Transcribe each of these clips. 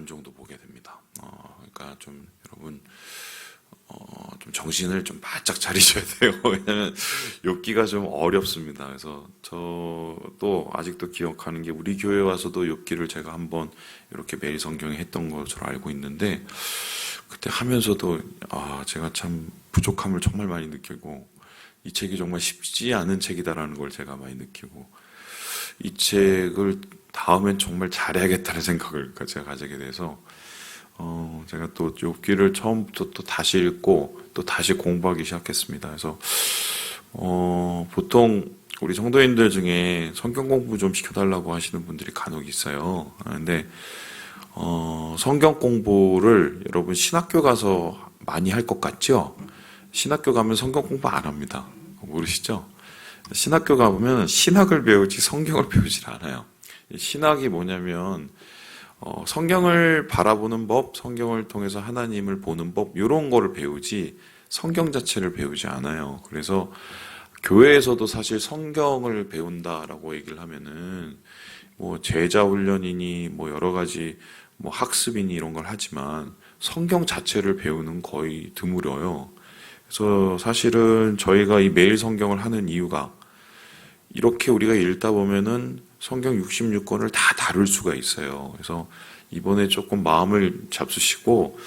반 정도 보게 됩니다. 그러니까 좀 여러분 좀 정신을 좀 바짝 차리셔야 돼요. 왜냐하면 욥기가 좀 어렵습니다. 그래서 저도 아직도 기억하는 게 우리 교회 와서도 욥기를 제가 한번 이렇게 매일 성경에 했던 것으로 알고 있는데 그때 하면서도 제가 참 부족함을 정말 많이 느끼고 이 책이 정말 쉽지 않은 책이다라는 걸 제가 많이 느끼고 이 책을 다음엔 정말 잘해야겠다는 생각을 제가 가지게 돼서 제가 또 욥기를 처음부터 또 다시 읽고 또 다시 공부하기 시작했습니다. 그래서 보통 우리 성도인들 중에 성경 공부 좀 시켜달라고 하시는 분들이 간혹 있어요. 근데 성경 공부를 여러분 신학교 가서 많이 할 것 같죠? 신학교 가면 성경 공부 안 합니다. 모르시죠? 신학교 가보면 신학을 배우지 성경을 배우질 않아요. 신학이 뭐냐면 성경을 바라보는 법, 성경을 통해서 하나님을 보는 법 이런 거를 배우지 성경 자체를 배우지 않아요. 그래서 교회에서도 사실 성경을 배운다라고 얘기를 하면은 뭐 제자 훈련이니 뭐 여러 가지 뭐 학습이니 이런 걸 하지만 성경 자체를 배우는 거의 드물어요. 그래서 사실은 저희가 이 매일 성경을 하는 이유가 이렇게 우리가 읽다 보면은 성경 66권을 다 다룰 수가 있어요. 그래서 이번에 조금 마음을 잡수시고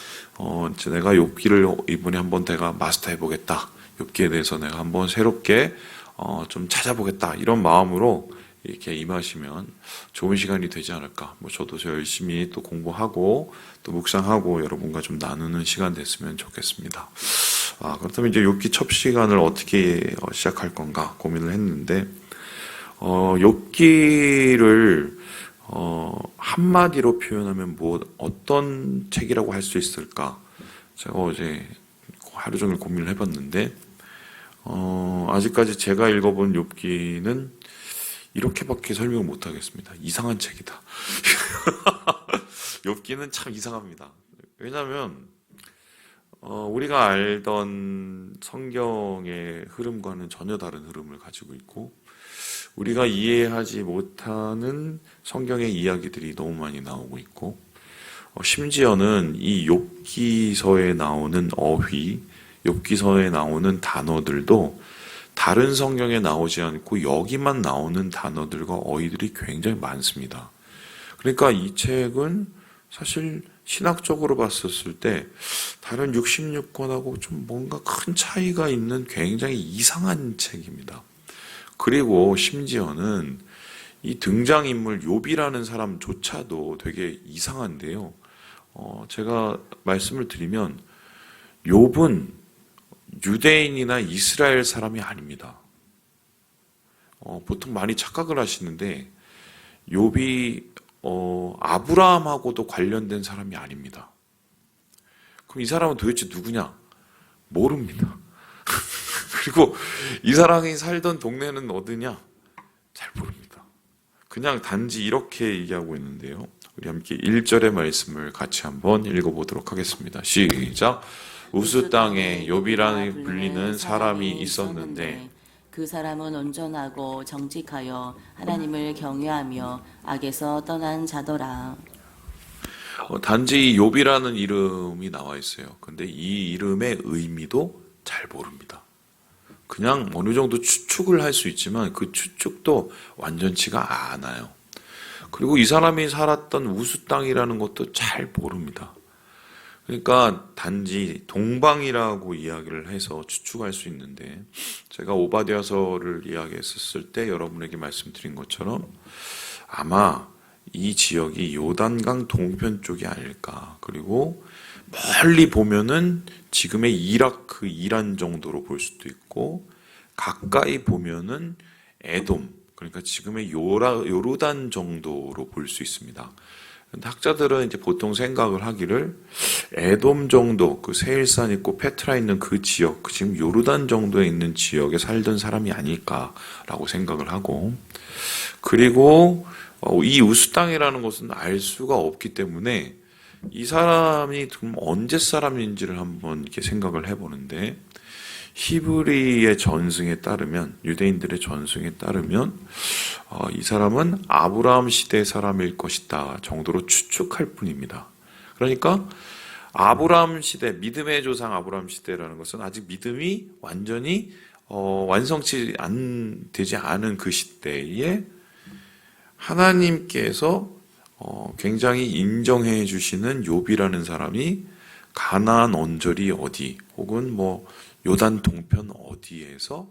내가 욥기를 이번에 한번 내가 마스터해 보겠다. 욥기에 대해서 내가 한번 새롭게 좀 찾아보겠다. 이런 마음으로 이렇게 임하시면 좋은 시간이 되지 않을까. 저도 열심히 또 공부하고 또 묵상하고 여러분과 좀 나누는 시간 됐으면 좋겠습니다. 그렇다면 이제 욥기 첫 시간을 어떻게 시작할 건가 고민을 했는데 욥기를 한마디로 표현하면 어떤 책이라고 할 수 있을까? 제가 어제 하루 종일 고민을 해봤는데 아직까지 제가 읽어본 욥기는 이렇게밖에 설명을 못하겠습니다. 이상한 책이다. 욥기는 참 이상합니다. 왜냐하면 우리가 알던 성경의 흐름과는 전혀 다른 흐름을 가지고 있고 우리가 이해하지 못하는 성경의 이야기들이 너무 많이 나오고 있고 심지어는 이 욥기서에 나오는 어휘, 욥기서에 나오는 단어들도 다른 성경에 나오지 않고 여기만 나오는 단어들과 어휘들이 굉장히 많습니다. 그러니까 이 책은 사실 신학적으로 봤었을 때 다른 66권하고 좀 뭔가 큰 차이가 있는 굉장히 이상한 책입니다. 그리고 심지어는 이 등장인물 욥이라는 사람조차도 되게 이상한데요. 제가 말씀을 드리면 욥은 유대인이나 이스라엘 사람이 아닙니다. 보통 많이 착각을 하시는데 욥이 아브라함하고도 관련된 사람이 아닙니다. 그럼 이 사람은 도대체 누구냐? 모릅니다. 그리고 이 사람이 살던 동네는 어디냐? 잘 모릅니다. 그냥 단지 이렇게 얘기하고 있는데요. 우리 함께 1절의 말씀을 같이 한번 읽어보도록 하겠습니다. 시작! 우스 땅에 욥이라 불리는 사람이 있었는데 그 사람은 온전하고 정직하여 하나님을 경외하며 악에서 떠난 자더라. 단지 욥이라는 이름이 나와 있어요. 근데 이 이름의 의미도 잘 모릅니다. 그냥 어느 정도 추측을 할 수 있지만 그 추측도 완전치가 않아요. 그리고 이 사람이 살았던 우스 땅이라는 것도 잘 모릅니다. 그러니까 단지 동방이라고 이야기를 해서 추측할 수 있는데 제가 오바댜서를 이야기했었을 때 여러분에게 말씀드린 것처럼 아마 이 지역이 요단강 동편 쪽이 아닐까. 그리고 멀리 보면은 지금의 이라크, 이란 정도로 볼 수도 있고 가까이 보면은 에돔, 그러니까 지금의 요르단 정도로 볼 수 있습니다. 근데 학자들은 이제 보통 생각을 하기를 에돔 정도, 그 세일산 있고 페트라 있는 그 지역, 지금 요르단 정도에 있는 지역에 살던 사람이 아닐까라고 생각을 하고, 그리고 이 우스 땅이라는 것은 알 수가 없기 때문에 이 사람이 언제 사람인지를 한번 이렇게 생각을 해보는데 히브리의 전승에 따르면 유대인들의 전승에 따르면 이 사람은 아브라함 시대 사람일 것이다 정도로 추측할 뿐입니다. 그러니까 아브라함 시대, 믿음의 조상 아브라함 시대라는 것은 아직 믿음이 완전히 완성치 되지 않은 그 시대에 하나님께서 굉장히 인정해 주시는 욥이라는 사람이 가나안 언저리 어디 혹은 뭐 요단 동편 어디에서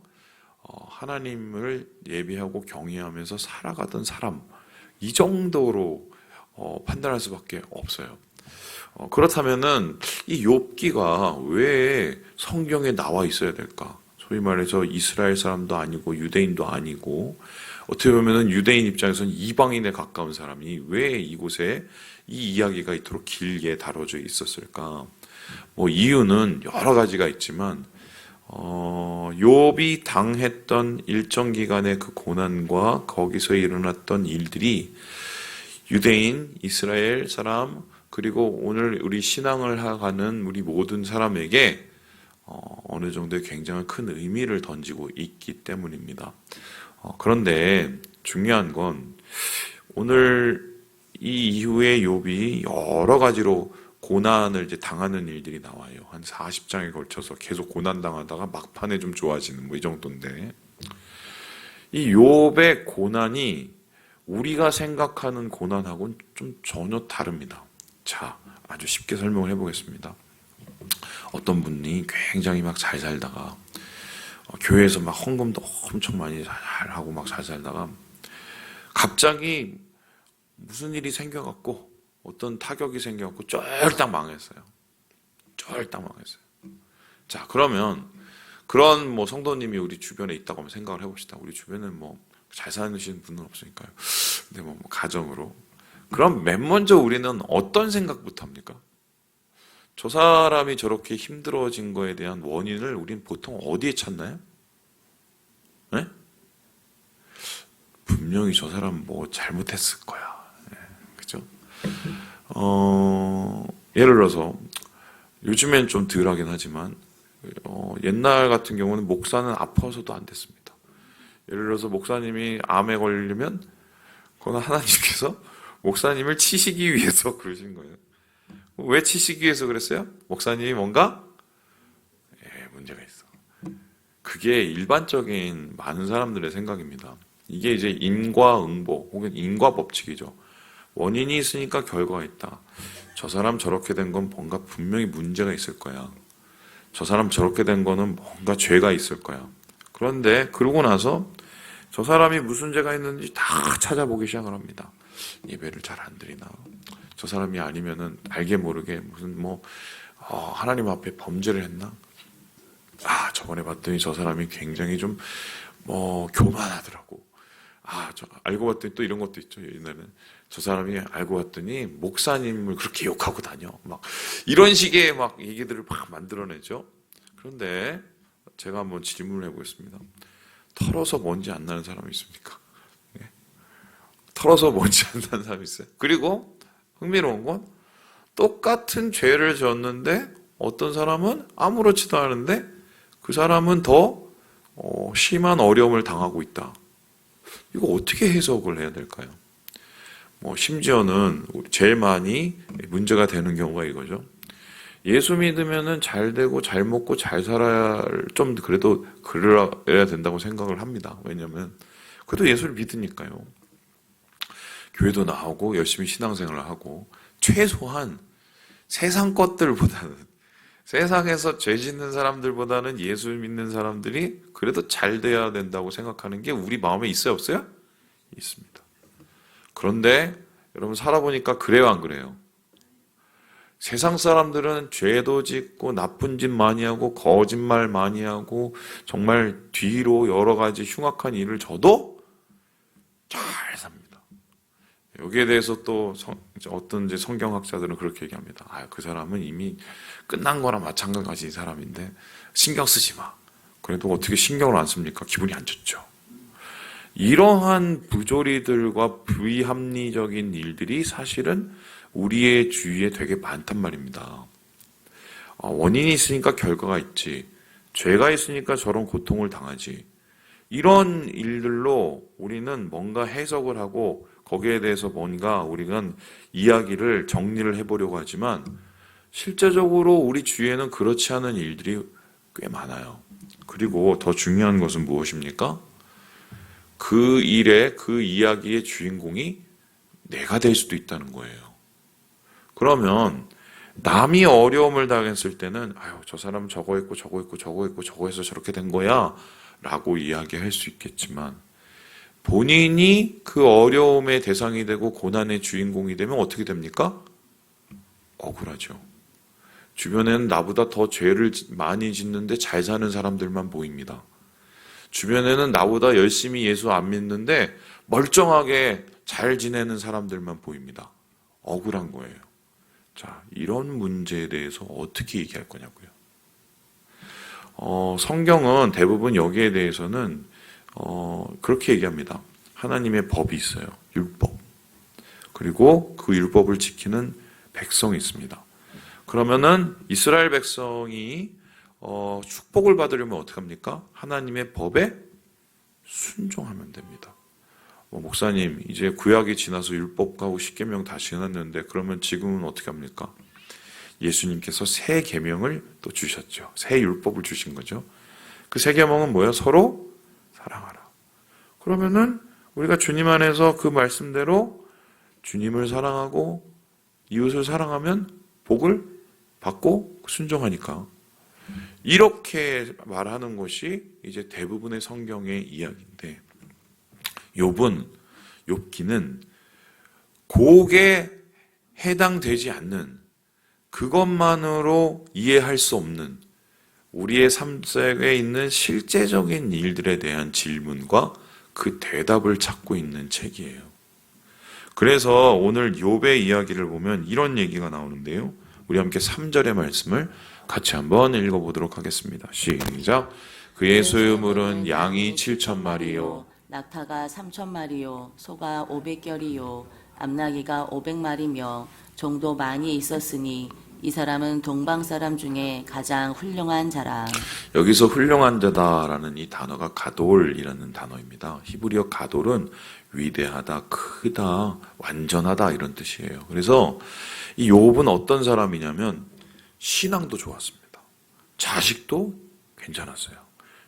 하나님을 예배하고 경외하면서 살아가던 사람, 이 정도로 판단할 수밖에 없어요. 그렇다면은 이 욥기가 왜 성경에 나와 있어야 될까? 소위 말해서 이스라엘 사람도 아니고 유대인도 아니고 어떻게 보면은 유대인 입장에서는 이방인에 가까운 사람이 왜 이곳에 이 이야기가 이토록 길게 다뤄져 있었을까? 뭐 이유는 여러 가지가 있지만 욥이 당했던 일정 기간의 그 고난과 거기서 일어났던 일들이 유대인, 이스라엘 사람, 그리고 오늘 우리 신앙을 하는 우리 모든 사람에게 어느 정도의 굉장히 큰 의미를 던지고 있기 때문입니다. 그런데 중요한 건 오늘 이 이후에 욥이 여러 가지로 고난을 이제 당하는 일들이 나와요. 한 40장에 걸쳐서 계속 고난 당하다가 막판에 좀 좋아지는 뭐 이 정도인데, 이 욥의 고난이 우리가 생각하는 고난하고는 좀 전혀 다릅니다. 자, 아주 쉽게 설명을 해보겠습니다. 어떤 분이 굉장히 막 잘 살다가 교회에서 막 헌금도 엄청 많이 잘하고 막 잘 살다가 갑자기 무슨 일이 생겨갖고 어떤 타격이 생겨갖고 쫄딱 망했어요. 쫄딱 망했어요. 자, 그러면 그런 뭐 성도님이 우리 주변에 있다고 한번 생각을 해봅시다. 우리 주변에는 뭐 잘 사시는 분은 없으니까요. 근데 뭐 가정으로. 그럼 맨 먼저 우리는 어떤 생각부터 합니까? 저 사람이 저렇게 힘들어진 거에 대한 원인을 우리는 보통 어디에 찾나요? 네? 분명히 저 사람 뭐 잘못했을 거야. 네, 그죠? 예를 들어서 요즘엔 좀 덜하긴 하지만 옛날 같은 경우는 목사는 아파서도 안 됐습니다. 예를 들어서 목사님이 암에 걸리면 그건 하나님께서 목사님을 치시기 위해서 그러신 거예요. 왜 치시기 위해서 그랬어요? 목사님이 뭔가 문제가 있어. 그게 일반적인 많은 사람들의 생각입니다. 이게 이제 인과응보 혹은 인과법칙이죠. 원인이 있으니까 결과가 있다. 저 사람 저렇게 된 건 뭔가 분명히 문제가 있을 거야. 저 사람 저렇게 된 거는 뭔가 죄가 있을 거야. 그런데 그러고 나서 저 사람이 무슨 죄가 있는지 다 찾아보기 시작을 합니다. 예배를 잘 안 드리나? 저 사람이 아니면은 알게 모르게 무슨 하나님 앞에 범죄를 했나? 저번에 봤더니 저 사람이 굉장히 좀 교만하더라고. 저 알고 봤더니 또 이런 것도 있죠. 옛날에는 저 사람이 알고 봤더니 목사님을 그렇게 욕하고 다녀. 막 이런 식의 막 얘기들을 막 만들어내죠. 그런데 제가 한번 질문을 해보겠습니다. 털어서 먼지 안 나는 사람이 있습니까? 네. 털어서 먼지 안 나는 사람이 있어요. 그리고 흥미로운 건 똑같은 죄를 졌는데 어떤 사람은 아무렇지도 않은데 그 사람은 더 심한 어려움을 당하고 있다. 이거 어떻게 해석을 해야 될까요? 심지어는 제일 많이 문제가 되는 경우가 이거죠. 예수 믿으면은 잘 되고 잘 먹고 잘 살아야 좀 그래도 그래야 된다고 생각을 합니다. 왜냐하면 그래도 예수를 믿으니까요. 교회도 나오고 열심히 신앙생활을 하고 최소한 세상 것들보다는 세상에서 죄 짓는 사람들보다는 예수 믿는 사람들이 그래도 잘 돼야 된다고 생각하는 게 우리 마음에 있어요, 없어요? 있습니다. 그런데 여러분 살아보니까 그래요, 안 그래요? 세상 사람들은 죄도 짓고 나쁜 짓 많이 하고 거짓말 많이 하고 정말 뒤로 여러 가지 흉악한 일을 저도 잘 삽니다. 여기에 대해서 또 어떤 이제 성경학자들은 그렇게 얘기합니다. 그 사람은 이미 끝난 거나 마찬가지 사람인데 신경 쓰지 마. 그래도 어떻게 신경을 안 씁니까? 기분이 안 좋죠. 이러한 부조리들과 비합리적인 일들이 사실은 우리의 주위에 되게 많단 말입니다. 원인이 있으니까 결과가 있지. 죄가 있으니까 저런 고통을 당하지. 이런 일들로 우리는 뭔가 해석을 하고 거기에 대해서 뭔가 우리가 이야기를 정리를 해보려고 하지만 실제적으로 우리 주위에는 그렇지 않은 일들이 꽤 많아요. 그리고 더 중요한 것은 무엇입니까? 그 일의, 그 이야기의 주인공이 내가 될 수도 있다는 거예요. 그러면 남이 어려움을 당했을 때는 아유, 저 사람은 저거 했고 저거 했고 저거 했고 저거 해서 저렇게 된 거야 라고 이야기할 수 있겠지만 본인이 그 어려움의 대상이 되고 고난의 주인공이 되면 어떻게 됩니까? 억울하죠. 주변에는 나보다 더 죄를 많이 짓는데 잘 사는 사람들만 보입니다. 주변에는 나보다 열심히 예수 안 믿는데 멀쩡하게 잘 지내는 사람들만 보입니다. 억울한 거예요. 자, 이런 문제에 대해서 어떻게 얘기할 거냐고요. 성경은 대부분 여기에 대해서는 그렇게 얘기합니다. 하나님의 법이 있어요. 율법. 그리고 그 율법을 지키는 백성이 있습니다. 그러면은 이스라엘 백성이 축복을 받으려면 어떻게 합니까? 하나님의 법에 순종하면 됩니다. 목사님, 이제 구약이 지나서 율법하고 십계명 다 지났는데 그러면 지금은 어떻게 합니까? 예수님께서 새 계명을 또 주셨죠. 새 율법을 주신 거죠. 그 새 계명은 뭐예요? 서로 사랑하라. 그러면은 우리가 주님 안에서 그 말씀대로 주님을 사랑하고 이웃을 사랑하면 복을 받고 순종하니까 이렇게 말하는 것이 이제 대부분의 성경의 이야기인데 욥기는 곡에 해당되지 않는 그것만으로 이해할 수 없는 우리의 삶 속에 있는 실제적인 일들에 대한 질문과 그 대답을 찾고 있는 책이에요. 그래서 오늘 욥의 이야기를 보면 이런 얘기가 나오는데요. 우리 함께 3절의 말씀을 같이 한번 읽어보도록 하겠습니다. 시작. 그의 소유물은 양이 7,000마리요. 낙타가 3,000마리요. 소가 500결이요. 암나귀가 500마리며 종도 많이 있었으니 이 사람은 동방 사람 중에 가장 훌륭한 자라. 여기서 훌륭한 자다라는 이 단어가 가돌이라는 단어입니다. 히브리어 가돌은 위대하다, 크다, 완전하다 이런 뜻이에요. 그래서 이 욥은 어떤 사람이냐면 신앙도 좋았습니다. 자식도 괜찮았어요.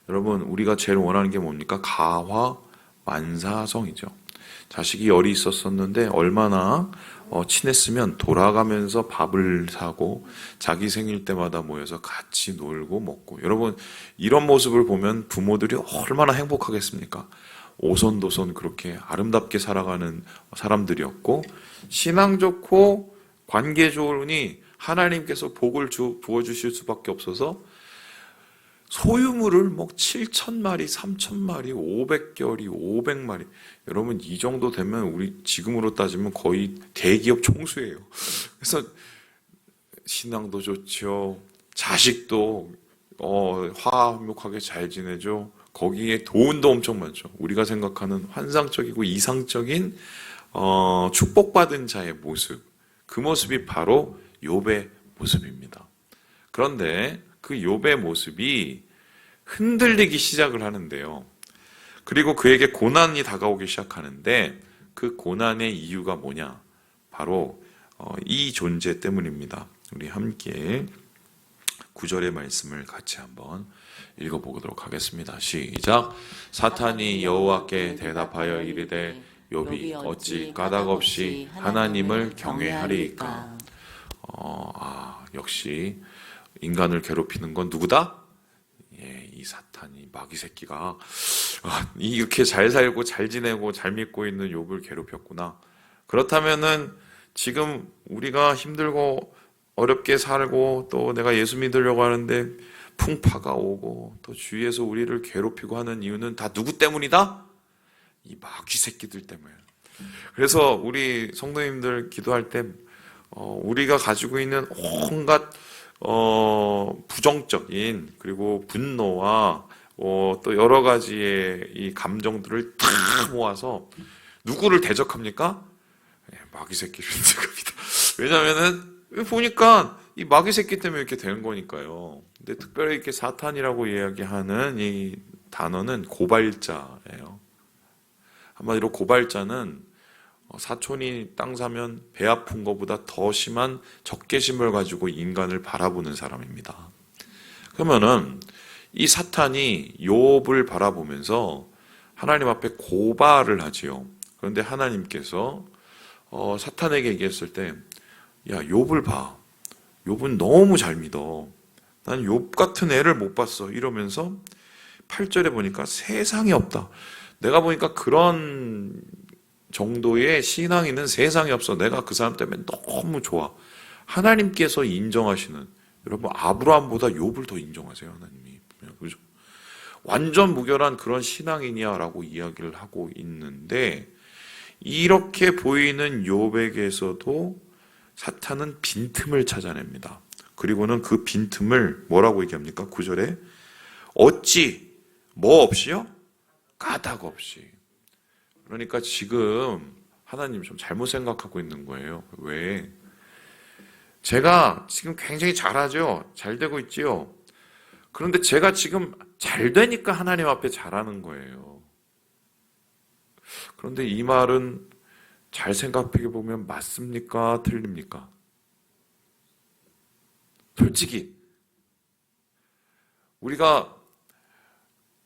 여러분, 우리가 제일 원하는 게 뭡니까? 가화 만사성이죠. 자식이 열이 있었었는데 얼마나 친했으면 돌아가면서 밥을 사고 자기 생일 때마다 모여서 같이 놀고 먹고. 여러분, 이런 모습을 보면 부모들이 얼마나 행복하겠습니까? 오손도손 그렇게 아름답게 살아가는 사람들이었고 신앙 좋고 관계 좋으니 하나님께서 복을 부어주실 수밖에 없어서 소유물을 7,000마리, 3,000마리, 500결이, 500마리. 여러분, 이 정도 되면 우리 지금으로 따지면 거의 대기업 총수예요. 그래서 신앙도 좋죠. 자식도 화목하게 잘 지내죠. 거기에 돈도 엄청 많죠. 우리가 생각하는 환상적이고 이상적인 축복받은 자의 모습. 그 모습이 바로 욥의 모습입니다. 그런데 그 욥의 모습이 흔들리기 시작을 하는데요. 그리고 그에게 고난이 다가오기 시작하는데 그 고난의 이유가 뭐냐? 바로 이 존재 때문입니다. 우리 함께 9절의 말씀을 같이 한번 읽어보도록 하겠습니다. 시작. 사탄이 여호와께 대답하여 이르되 욥이 어찌 까닭없이 하나님을 경외하리이까. 역시 인간을 괴롭히는 건 누구다? 이 사탄이 마귀 새끼가 이렇게 잘 살고 잘 지내고 잘 믿고 있는 욥을 괴롭혔구나. 그렇다면은 지금 우리가 힘들고 어렵게 살고 또 내가 예수 믿으려고 하는데 풍파가 오고 또 주위에서 우리를 괴롭히고 하는 이유는 다 누구 때문이다? 이 마귀 새끼들 때문에. 그래서 우리 성도님들 기도할 때 우리가 가지고 있는 온갖 부정적인 그리고 분노와 또 여러 가지의 이 감정들을 다 모아서 누구를 대적합니까? 마귀 새끼를 대적합니다. 왜냐하면은 보니까 이 마귀 새끼 때문에 이렇게 되는 거니까요. 근데 특별히 이렇게 사탄이라고 이야기하는 이 단어는 고발자예요. 한마디로 고발자는 사촌이 땅 사면 배 아픈 것보다 더 심한 적개심을 가지고 인간을 바라보는 사람입니다. 그러면은 이 사탄이 욥을 바라보면서 하나님 앞에 고발을 하지요. 그런데 하나님께서 사탄에게 얘기했을 때, 야, 욥을 봐. 욥은 너무 잘 믿어. 난 욥 같은 애를 못 봤어. 이러면서 8절에 보니까 세상에 없다. 내가 보니까 그런 정도의 신앙인은 세상에 없어. 내가 그 사람 때문에 너무 좋아. 하나님께서 인정하시는, 여러분 아브라함보다 욥을 더 인정하세요. 하나님이. 그죠? 완전 무결한 그런 신앙이냐라고 이야기를 하고 있는데, 이렇게 보이는 욥에게서도 사탄은 빈틈을 찾아냅니다. 그리고는 그 빈틈을 뭐라고 얘기합니까? 9절에 어찌 뭐 없이요? 까닭 없이. 그러니까 지금 하나님 좀 잘못 생각하고 있는 거예요. 왜? 제가 지금 굉장히 잘하죠? 잘 되고 있지요? 그런데 제가 지금 잘 되니까 하나님 앞에 잘하는 거예요. 그런데 이 말은 잘 생각해 보면 맞습니까? 틀립니까? 솔직히 우리가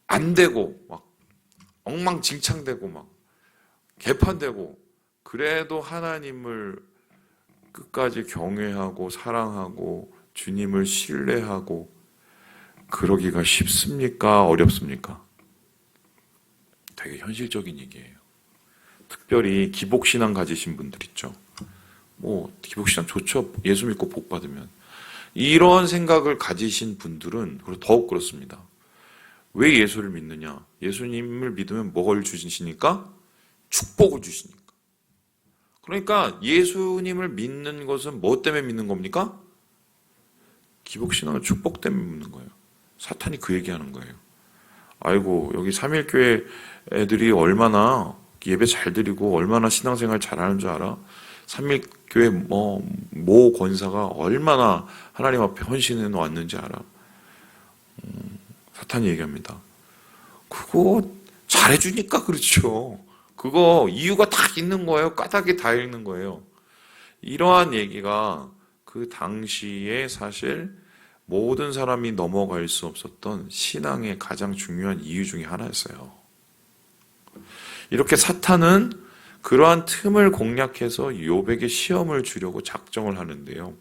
안 되고 막 엉망진창되고 막 개판되고 그래도 하나님을 끝까지 경외하고 사랑하고 주님을 신뢰하고 그러기가 쉽습니까? 어렵습니까? 되게 현실적인 얘기예요. 특별히 기복신앙 가지신 분들 있죠. 기복신앙 좋죠. 예수 믿고 복 받으면. 이런 생각을 가지신 분들은 더욱 그렇습니다. 왜 예수를 믿느냐? 예수님을 믿으면 뭘 주시니까? 축복을 주시니까. 그러니까 예수님을 믿는 것은 뭐 때문에 믿는 겁니까? 기복신앙은 축복 때문에 믿는 거예요. 사탄이 그 얘기하는 거예요. 아이고 여기 삼일교회 애들이 얼마나 예배 잘 드리고 얼마나 신앙생활 잘하는 줄 알아? 삼일교회 모 권사가 얼마나 하나님 앞에 헌신해 놓았는지 알아? 사탄이 얘기합니다. 그거 잘해주니까 그렇죠. 그거 이유가 다 있는 거예요. 까닭이 다 있는 거예요. 이러한 얘기가 그 당시에 사실 모든 사람이 넘어갈 수 없었던 신앙의 가장 중요한 이유 중에 하나였어요. 이렇게 사탄은 그러한 틈을 공략해서 욥에게 시험을 주려고 작정을 하는데요.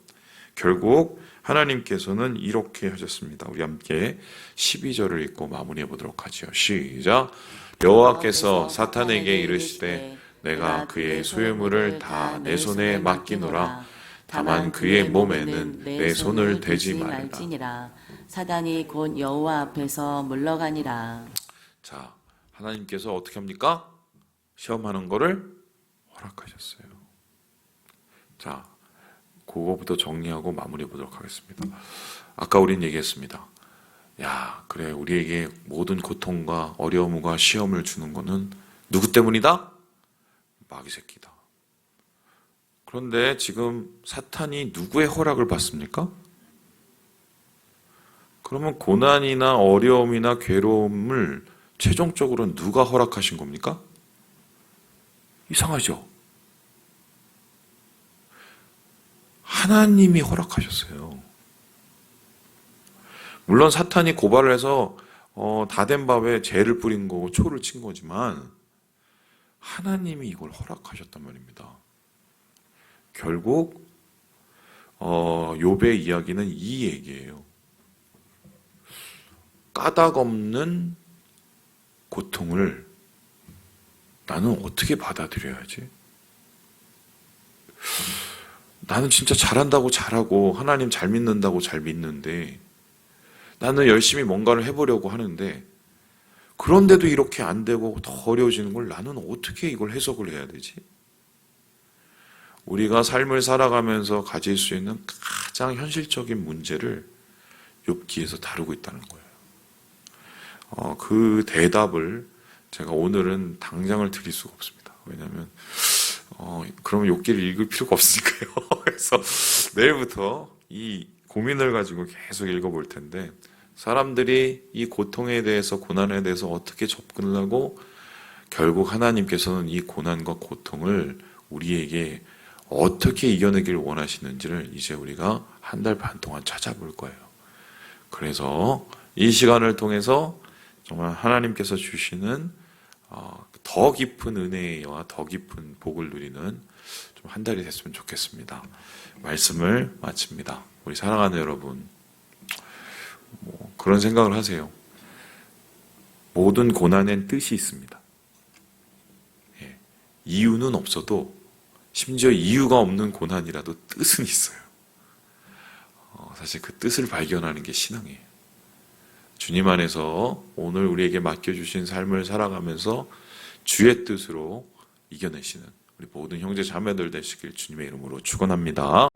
결국 하나님께서는 이렇게 하셨습니다. 우리 함께 12절을 읽고 마무리해 보도록 하죠. 시작. 여호와께서 사탄에게 이르시되 내가 그의 소유물을 다 내 손에 맡기노라. 다만 그의 몸에는 내 손을 대지 말라. 사단이 곧 여호와 앞에서 물러가니라. 자, 하나님께서 어떻게 합니까? 시험하는 거를 허락하셨어요. 자, 그거부터 정리하고 마무리해 보도록 하겠습니다. 아까 우린 얘기했습니다. 야, 그래, 우리에게 모든 고통과 어려움과 시험을 주는 거는 누구 때문이다? 마귀 새끼다. 그런데 지금 사탄이 누구의 허락을 받습니까? 그러면 고난이나 어려움이나 괴로움을 최종적으로 누가 허락하신 겁니까? 이상하죠? 하나님이 허락하셨어요. 물론 사탄이 고발을 해서 다 된 밥에 죄를 뿌린 거고 초를 친 거지만 하나님이 이걸 허락하셨단 말입니다. 결국 욥의 이야기는 이 얘기예요. 까닭 없는 고통을 나는 어떻게 받아들여야지? 나는 진짜 잘한다고 잘하고 하나님 잘 믿는다고 잘 믿는데 나는 열심히 뭔가를 해보려고 하는데 그런데도 이렇게 안 되고 더 어려워지는 걸 나는 어떻게 이걸 해석을 해야 되지? 우리가 삶을 살아가면서 가질 수 있는 가장 현실적인 문제를 욥기에서 다루고 있다는 거예요. 그 대답을 제가 오늘은 당장을 드릴 수가 없습니다. 왜냐하면 그러면 욥기를 읽을 필요가 없으니까요. 그래서 내일부터 이 고민을 가지고 계속 읽어볼 텐데 사람들이 이 고통에 대해서 고난에 대해서 어떻게 접근을 하고 결국 하나님께서는 이 고난과 고통을 우리에게 어떻게 이겨내기를 원하시는지를 이제 우리가 한 달 반 동안 찾아볼 거예요. 그래서 이 시간을 통해서 정말 하나님께서 주시는 더 깊은 은혜와 더 깊은 복을 누리는 좀 한 달이 됐으면 좋겠습니다. 말씀을 마칩니다. 우리 사랑하는 여러분, 그런 생각을 하세요. 모든 고난엔 뜻이 있습니다. 예, 이유는 없어도 심지어 이유가 없는 고난이라도 뜻은 있어요. 사실 그 뜻을 발견하는 게 신앙이에요. 주님 안에서 오늘 우리에게 맡겨주신 삶을 살아가면서 주의 뜻으로 이겨내시는 우리 모든 형제 자매들 되시길 주님의 이름으로 축원합니다.